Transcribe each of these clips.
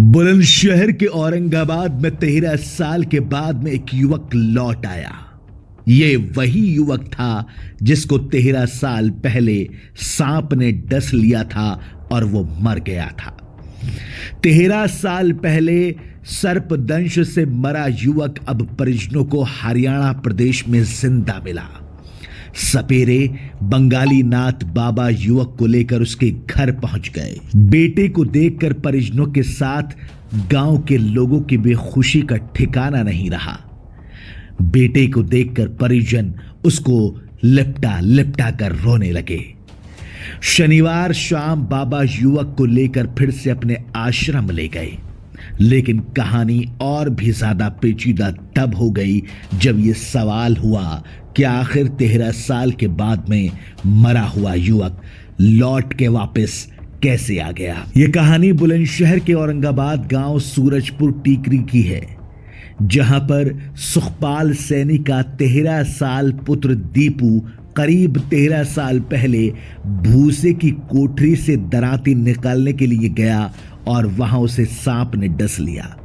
बुलंदशहर के औरंगाबाद में 13 साल के बाद में एक युवक लौट आया। ये वही युवक था जिसको 13 साल पहले सांप ने डस लिया था और वो मर गया था। 13 साल पहले सर्पदंश से मरा युवक अब परिजनों को हरियाणा प्रदेश में जिंदा मिला। सपेरे बंगाली नाथ बाबा युवक को लेकर उसके घर पहुंच गए। बेटे को देखकर परिजनों के साथ गांव के लोगों की बेखुशी का ठिकाना नहीं रहा। बेटे को देखकर परिजन उसको लिपटा लिपटा कर रोने लगे। शनिवार शाम बाबा युवक को लेकर फिर से अपने आश्रम ले गए, लेकिन कहानी और भी ज्यादा पेचीदा तब हो गई जब यह सवाल हुआ कि आखिर 13 साल के बाद में मरा हुआ युवक लौट के वापस कैसे आ गया। यह कहानी बुलंदशहर के औरंगाबाद गांव सूरजपुर टीकरी की है, जहां पर सुखपाल सैनी का 13 साल पुत्र दीपू करीब 13 साल पहले भूसे की कोठरी से दराती निकालने के लिए गया और वहां उसे सांप ने डस लिया,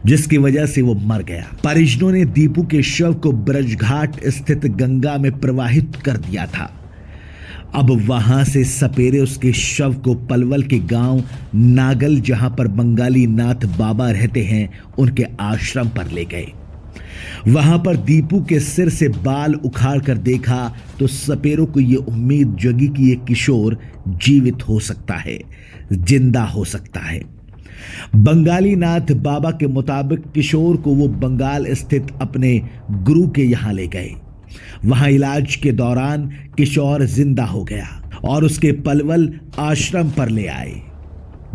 जिसकी वजह से वो मर गया। परिजनों ने दीपू के शव को ब्रजघाट स्थित गंगा में प्रवाहित कर दिया था। अब वहां से सपेरे उसके शव को पलवल के गांव नागल, जहां पर बंगाली नाथ बाबा रहते हैं, उनके आश्रम पर ले गए। वहां पर दीपू के सिर से बाल उखाड़ कर देखा तो सपेरों को यह उम्मीद जगी कि यह किशोर जीवित हो सकता है, जिंदा हो सकता है। बंगाली नाथ बाबा के मुताबिक किशोर को वो बंगाल स्थित अपने गुरु के यहां ले गए। वहां इलाज के दौरान किशोर जिंदा हो गया और उसके पलवल आश्रम पर ले आए।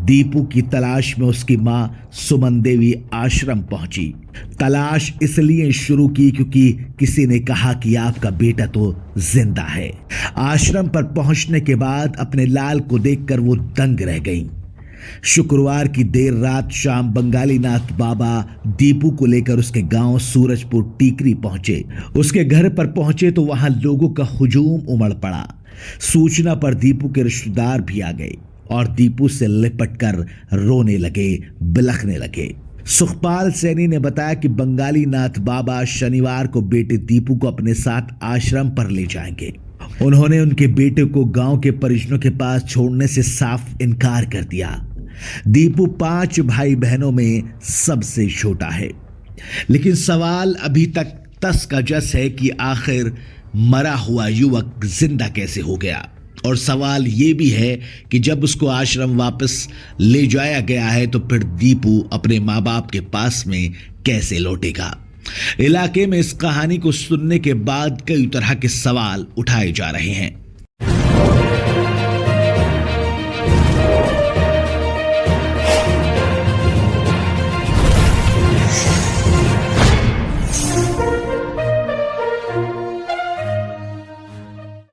दीपू की तलाश में उसकी मां सुमन देवी आश्रम पहुंची। तलाश इसलिए शुरू की क्योंकि किसी ने कहा कि आपका बेटा तो जिंदा है। आश्रम पर पहुंचने के बाद अपने लाल को देखकर वो दंग रह गईं। शुक्रवार की देर रात शाम बंगाली नाथ बाबा दीपू को लेकर उसके गांव सूरजपुर टीकरी पहुंचे। उसके घर पर पहुंचे तो वहां लोगों का हुजूम उमड़ पड़ा। सूचना पर दीपू के रिश्तेदार भी आ गए और दीपू से लिपटकर रोने लगे, बिलखने लगे। सुखपाल सैनी ने बताया कि बंगाली नाथ बाबा शनिवार को बेटे दीपू को अपने साथ आश्रम पर ले जाएंगे। उन्होंने उनके बेटे को गांव के परिजनों के पास छोड़ने से साफ इनकार कर दिया। दीपू 5 भाई बहनों में सबसे छोटा है, लेकिन सवाल अभी तक तस का जस है कि आखिर मरा हुआ युवक जिंदा कैसे हो गया। और सवाल यह भी है कि जब उसको आश्रम वापस ले जाया गया है तो फिर दीपू अपने माँ बाप के पास में कैसे लौटेगा। इलाके में इस कहानी को सुनने के बाद कई तरह के सवाल उठाए जा रहे हैं।